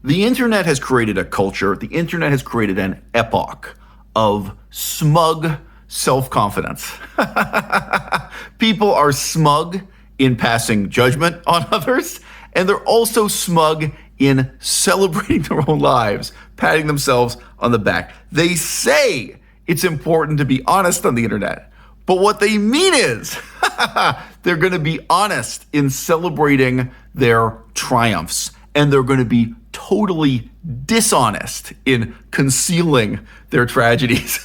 The internet has created a culture, the internet has created an epoch of smug self-confidence. People are smug in passing judgment on others, and they're also smug in celebrating their own lives, patting themselves on the back. They say it's important to be honest on the internet, but what they mean is they're going to be honest in celebrating their triumphs, and they're going to be totally dishonest in concealing their tragedies.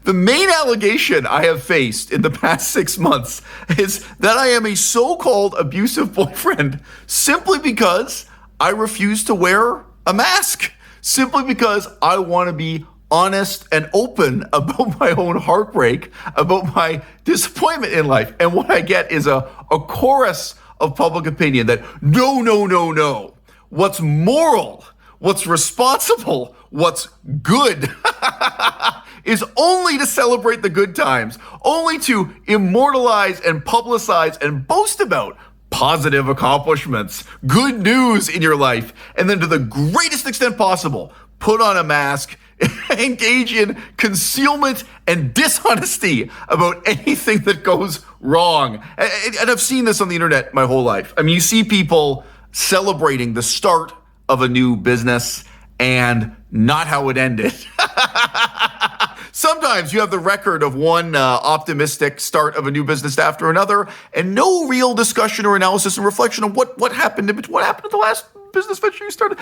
The main allegation I have faced in the past 6 months is that I am a so-called abusive boyfriend simply because I refuse to wear a mask, simply because I want to be honest and open about my own heartbreak, about my disappointment in life. And what I get is a chorus of public opinion that no. What's moral, what's responsible, what's good is only to celebrate the good times, only to immortalize and publicize and boast about positive accomplishments, good news in your life, and then to the greatest extent possible, put on a mask, engage in concealment and dishonesty about anything that goes wrong. And I've seen this on the internet my whole life. I mean, you see people celebrating the start of a new business and not how it ended. Sometimes you have the record of one optimistic start of a new business after another, and no real discussion or analysis and reflection on what happened at the last business venture you started.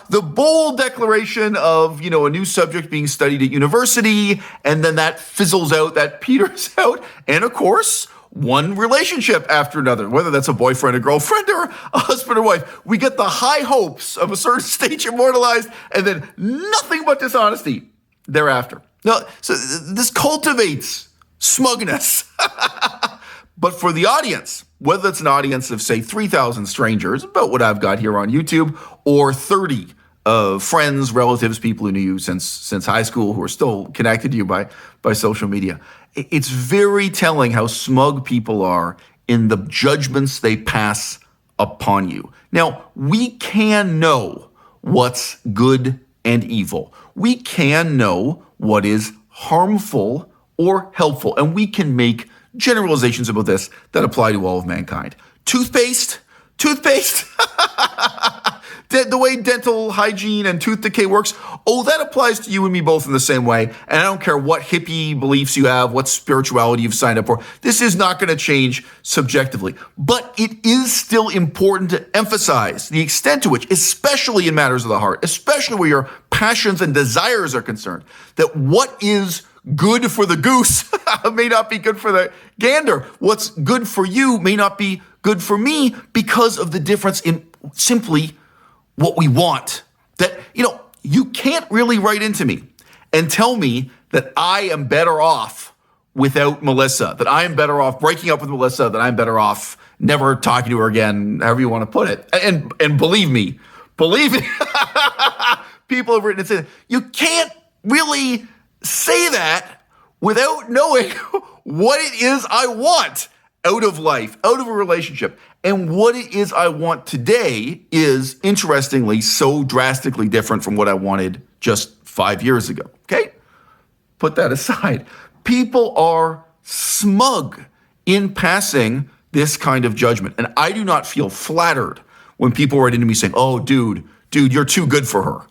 The bold declaration of a new subject being studied at university, and then that fizzles out, that peters out, and of course, one relationship after another, whether that's a boyfriend, a girlfriend, or a husband or wife. We get the high hopes of a certain stage immortalized, and then nothing but dishonesty thereafter. Now, so this cultivates smugness. But for the audience, whether it's an audience of, say, 3,000 strangers, about what I've got here on YouTube, or 30 friends, relatives, people who knew you since high school, who are still connected to you by social media, it's very telling how smug people are in the judgments they pass upon you. Now, we can know what's good and evil. We can know what is harmful or helpful, and we can make generalizations about this that apply to all of mankind. Toothpaste, the way dental hygiene and tooth decay works, that applies to you and me both in the same way. And I don't care what hippie beliefs you have, what spirituality you've signed up for. This is not going to change subjectively. But it is still important to emphasize the extent to which, especially in matters of the heart, especially where your passions and desires are concerned, that what is good for the goose may not be good for the gander. What's good for you may not be good for me because of the difference in simply what we want. That, you can't really write into me and tell me that I am better off without Melissa, that I am better off breaking up with Melissa, that I'm better off never talking to her again, however you want to put it. And believe me, people have written and said, you can't really say that without knowing what it is I want out of life, out of a relationship. And what it is I want today is, interestingly, so drastically different from what I wanted just 5 years ago. Okay? Put that aside. People are smug in passing this kind of judgment. And I do not feel flattered when people write into me saying, oh, dude, you're too good for her.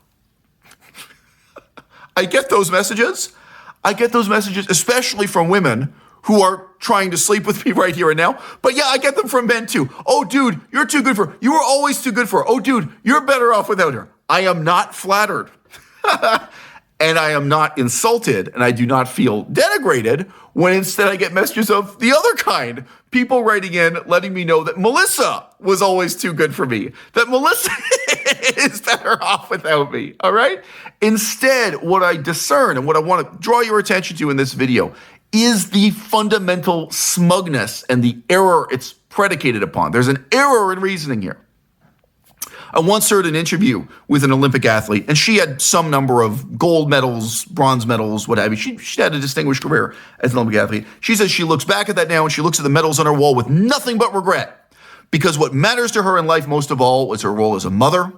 I get those messages, especially from women who are trying to sleep with me right here and now. But yeah, I get them from men too. Oh, dude, you're too good for her. You were always too good for her. Oh, dude, you're better off without her. I am not flattered. And I am not insulted, and I do not feel denigrated when instead I get messages of the other kind. People writing in, letting me know that Melissa was always too good for me, that Melissa is better off without me, all right? Instead, what I discern and what I want to draw your attention to in this video is the fundamental smugness and the error it's predicated upon. There's an error in reasoning here. I once heard an interview with an Olympic athlete, and she had some number of gold medals, bronze medals, what have you. She had a distinguished career as an Olympic athlete. She says she looks back at that now and she looks at the medals on her wall with nothing but regret, Because what matters to her in life most of all was her role as a mother.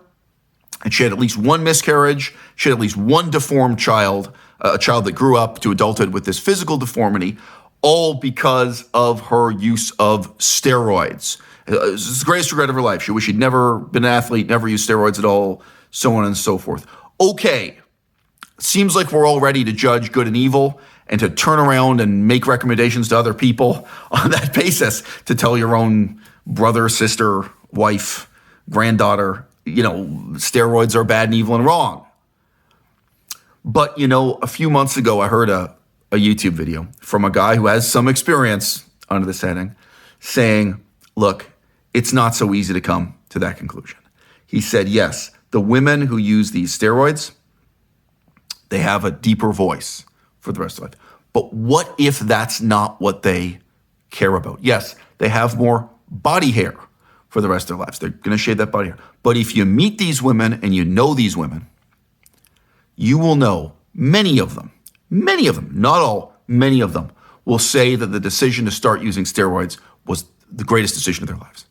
And she had at least one miscarriage. She had at least one deformed child, a child that grew up to adulthood with this physical deformity, all because of her use of steroids. It's the greatest regret of her life. She wished she'd never been an athlete, never used steroids at all, so on and so forth. Okay, seems like we're all ready to judge good and evil and to turn around and make recommendations to other people on that basis, to tell your own brother, sister, wife, granddaughter, steroids are bad and evil and wrong. But, a few months ago, I heard a YouTube video from a guy who has some experience under this heading saying, look, it's not so easy to come to that conclusion. He said, yes, the women who use these steroids, they have a deeper voice for the rest of life. But what if that's not what they care about? Yes, they have more body hair for the rest of their lives. They're going to shave that body hair. But if you meet these women and you know these women, you will know many of them, not all, many of them will say that the decision to start using steroids was the greatest decision of their lives.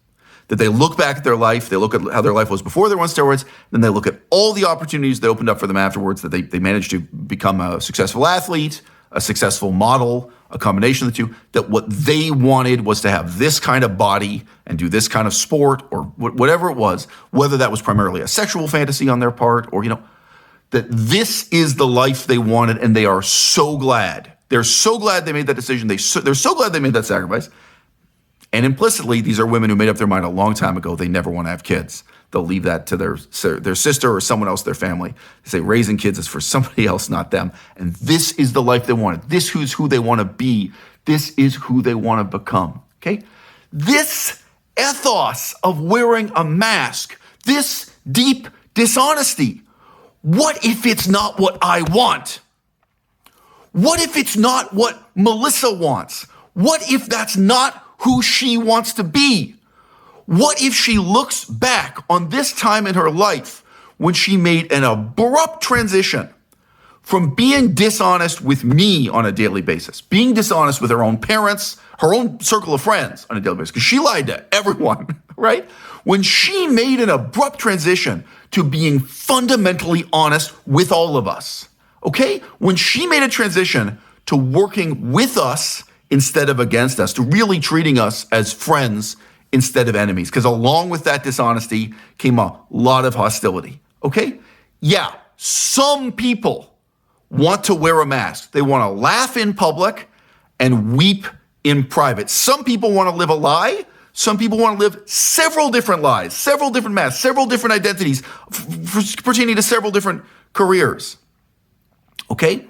That they look back at their life, they look at how their life was before they were on steroids, then they look at all the opportunities that opened up for them afterwards, that they managed to become a successful athlete, a successful model, a combination of the two, that what they wanted was to have this kind of body and do this kind of sport or whatever it was, whether that was primarily a sexual fantasy on their part or, that this is the life they wanted, and they are so glad. They're so glad they made that decision. They're so glad they made that sacrifice. And implicitly, these are women who made up their mind a long time ago. They never want to have kids. They'll leave that to their sister or someone else, their family. They say raising kids is for somebody else, not them. And this is the life they wanted. This is who they want to be. This is who they want to become, okay? This ethos of wearing a mask, this deep dishonesty, what if it's not what I want? What if it's not what Melissa wants? What if that's not who she wants to be? What if she looks back on this time in her life when she made an abrupt transition from being dishonest with me on a daily basis, being dishonest with her own parents, her own circle of friends on a daily basis, because she lied to everyone, right? When she made an abrupt transition to being fundamentally honest with all of us, okay? When she made a transition to working with us instead of against us, to really treating us as friends instead of enemies, because along with that dishonesty came a lot of hostility, okay? Yeah, some people want to wear a mask. They want to laugh in public and weep in private. Some people want to live a lie. Some people want to live several different lies, several different masks, several different identities pertaining to several different careers, okay?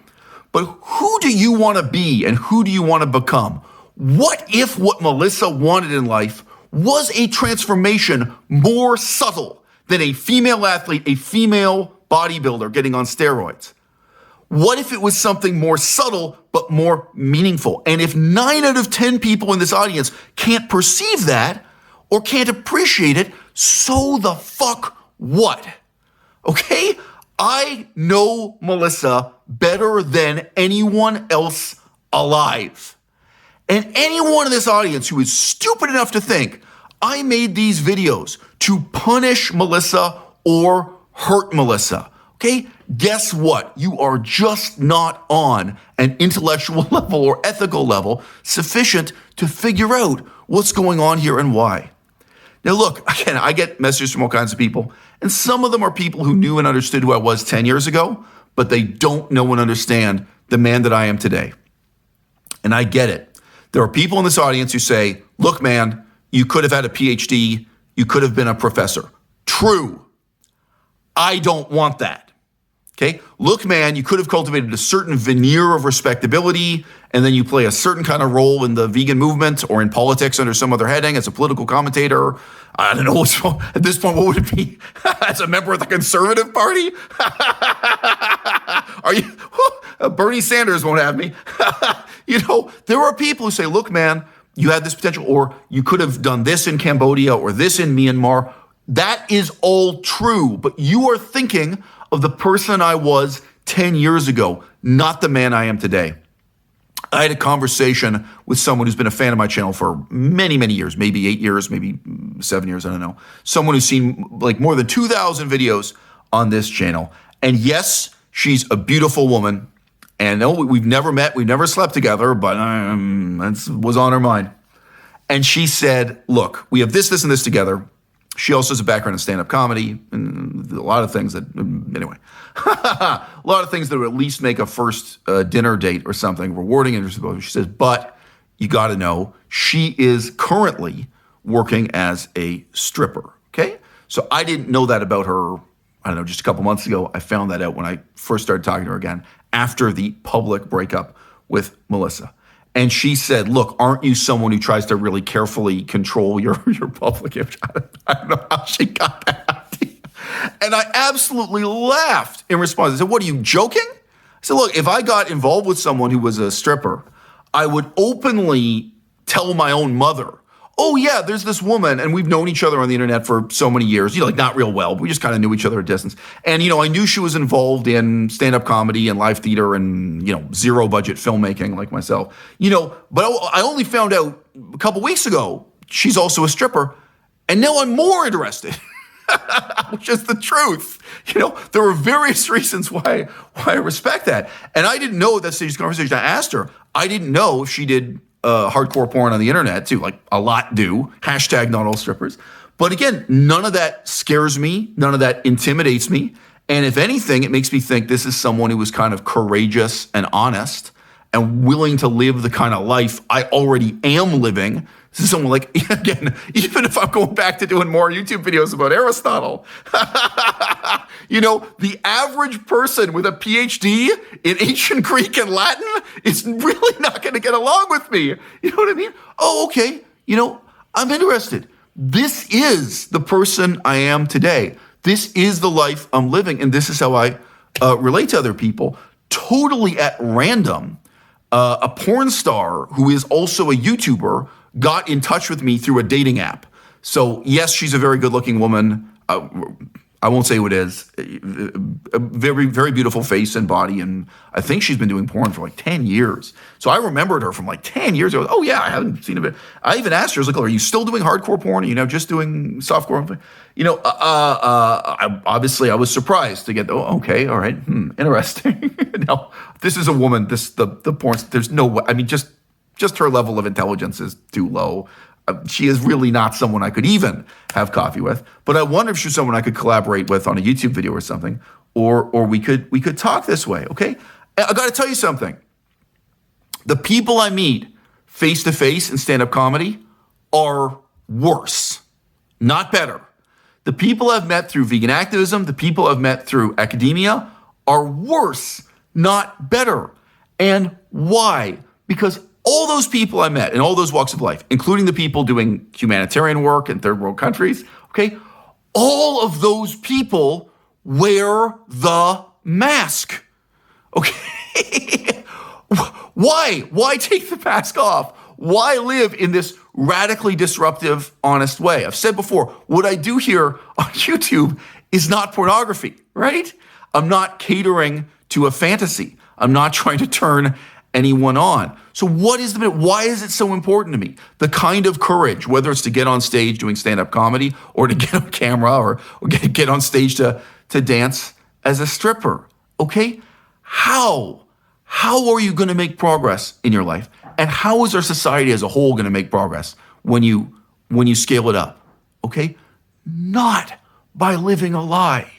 But who do you want to be and who do you want to become? What if what Melissa wanted in life was a transformation more subtle than a female athlete, a female bodybuilder getting on steroids? What if it was something more subtle but more meaningful? And if 9 out of 10 people in this audience can't perceive that or can't appreciate it, so the fuck what? Okay? I know Melissa better than anyone else alive. And anyone in this audience who is stupid enough to think I made these videos to punish Melissa or hurt Melissa, okay? Guess what? You are just not on an intellectual level or ethical level sufficient to figure out what's going on here and why. Now look, again, I get messages from all kinds of people, and some of them are people who knew and understood who I was 10 years ago, but they don't know and understand the man that I am today. And I get it. There are people in this audience who say, look, man, you could have had a PhD, you could have been a professor. True. I don't want that. Okay? Look, man, you could have cultivated a certain veneer of respectability, and then you play a certain kind of role in the vegan movement or in politics under some other heading as a political commentator. I don't know. At this point, what would it be? As a member of the Conservative Party? Are you? Bernie Sanders won't have me. There are people who say, look, man, you had this potential, or you could have done this in Cambodia or this in Myanmar. That is all true, but you are thinking of the person I was 10 years ago, not the man I am today. I had a conversation with someone who's been a fan of my channel for many, many years, maybe 8 years, maybe 7 years, I don't know. Someone who's seen like more than 2,000 videos on this channel. And yes, she's a beautiful woman. And no, we've never met, we've never slept together, but that was on her mind. And she said, look, we have this, and this together. She also has a background in stand-up comedy and a lot of things that, anyway, a lot of things that would at least make a first dinner date or something rewarding. And she says, but you got to know, she is currently working as a stripper, okay? So I didn't know that about her, I don't know, just a couple months ago. I found that out when I first started talking to her again after the public breakup with Melissa. And she said, look, aren't you someone who tries to really carefully control your public image? I don't know how she got that idea. And I absolutely laughed in response. I said, what, are you joking? I said, look, if I got involved with someone who was a stripper, I would openly tell my own mother, oh yeah, there's this woman, and we've known each other on the internet for so many years, like not real well, but we just kind of knew each other at distance. And, I knew she was involved in stand-up comedy and live theater and, zero budget filmmaking like myself, but I only found out a couple weeks ago, she's also a stripper. And now I'm more interested, which is the truth. There were various reasons why I respect that. And I didn't know at that stage of the conversation, I asked her, I didn't know if she did hardcore porn on the internet too, like a lot do, hashtag not all strippers. But again, none of that scares me. None of that intimidates me. And if anything, it makes me think this is someone who was kind of courageous and honest and willing to live the kind of life I already am living. This is someone like, again, even if I'm going back to doing more YouTube videos about Aristotle, the average person with a PhD in ancient Greek and Latin is really not going to get along with me. You know what I mean? Oh, okay. I'm interested. This is the person I am today. This is the life I'm living, and this is how I relate to other people. Totally at random, a porn star who is also a YouTuber got in touch with me through a dating app. So yes, she's a very good-looking woman. I won't say who it is. A very, very beautiful face and body, and I think she's been doing porn for like 10 years. So I remembered her from like 10 years ago. Oh yeah, I haven't seen a bit. I even asked her, I was like, are you still doing hardcore porn? Are you now just doing softcore? Obviously I was surprised to get, oh, okay, all right, interesting. No, this is a woman, the porn, there's no way, I mean, just her level of intelligence is too low. She is really not someone I could even have coffee with. But I wonder if she's someone I could collaborate with on a YouTube video or something, or we could talk this way. Okay, I got to tell you something. The people I meet face to face in stand-up comedy are worse, not better. The people I've met through vegan activism, the people I've met through academia, are worse, not better. And why? Because all those people I met in all those walks of life, including the people doing humanitarian work in third world countries, okay, all of those people wear the mask. Okay? Why? Why take the mask off? Why live in this radically disruptive, honest way? I've said before, what I do here on YouTube is not pornography, right? I'm not catering to a fantasy. I'm not trying to turn anyone on. So why is it so important to me? The kind of courage, whether it's to get on stage doing stand-up comedy or to get on camera or get on stage to dance as a stripper, okay? How are you going to make progress in your life? And how is our society as a whole going to make progress when you scale it up, okay? Not by living a lie,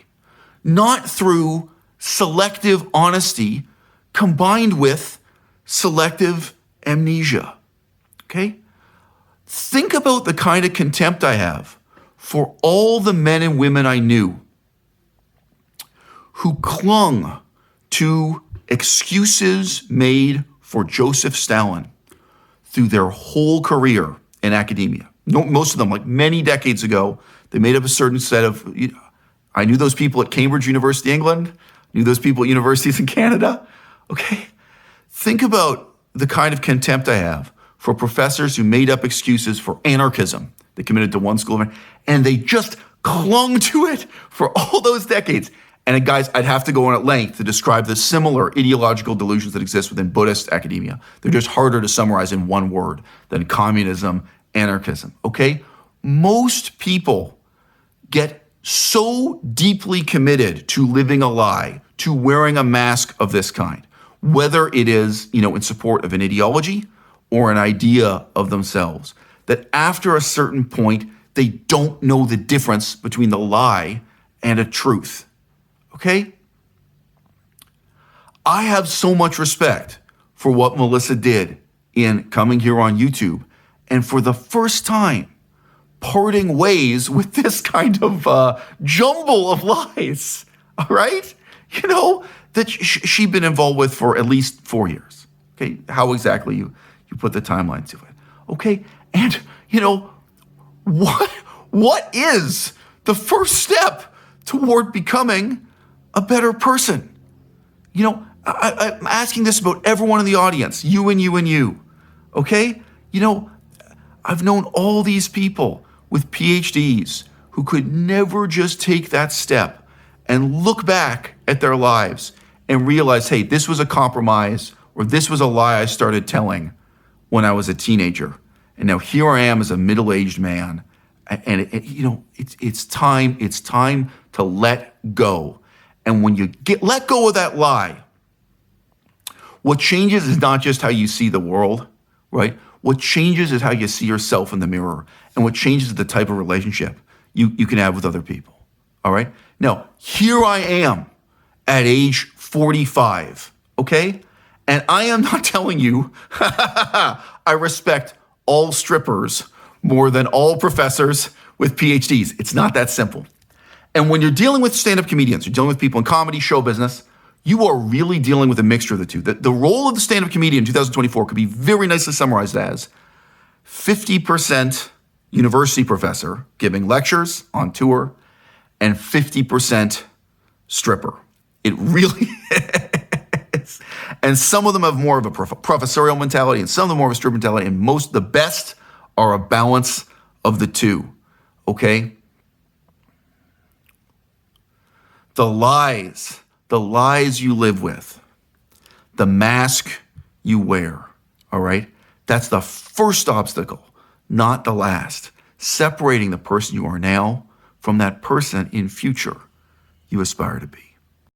not through selective honesty combined with selective amnesia, okay? Think about the kind of contempt I have for all the men and women I knew who clung to excuses made for Joseph Stalin through their whole career in academia. No, most of them, like many decades ago, they made up a certain set of, I knew those people at Cambridge University, England, knew those people at universities in Canada, okay? Think about the kind of contempt I have for professors who made up excuses for anarchism. They committed to one school of, and they just clung to it for all those decades. And guys, I'd have to go on at length to describe the similar ideological delusions that exist within Buddhist academia. They're just harder to summarize in one word than communism, anarchism, okay? Most people get so deeply committed to living a lie, to wearing a mask of this kind, whether it is, in support of an ideology or an idea of themselves, that after a certain point, they don't know the difference between the lie and a truth. Okay? I have so much respect for what Melissa did in coming here on YouTube and for the first time parting ways with this kind of jumble of lies. All right? That she'd been involved with for at least 4 years. Okay? How exactly you put the timeline to it. Okay? And, what is the first step toward becoming a better person? I'm asking this about everyone in the audience, you and you and you, okay? I've known all these people with PhDs who could never just take that step and look back at their lives and realize, hey, this was a compromise or this was a lie I started telling when I was a teenager. And now here I am as a middle-aged man. And it's time to let go. And when you let go of that lie, what changes is not just how you see the world, right? What changes is how you see yourself in the mirror. And what changes is the type of relationship you can have with other people, all right? Now, here I am at age 45, okay? And I am not telling you I respect all strippers more than all professors with PhDs. It's not that simple. And when you're dealing with stand-up comedians, you're dealing with people in comedy, show business, you are really dealing with a mixture of the two. The role of the stand-up comedian in 2024 could be very nicely summarized as 50% university professor giving lectures on tour and 50% stripper. It really is. And some of them have more of a professorial mentality and some of them more of a stripper mentality, and the best are a balance of the two, okay? The lies you live with, the mask you wear, all right? That's the first obstacle, not the last. Separating the person you are now from that person in future you aspire to be.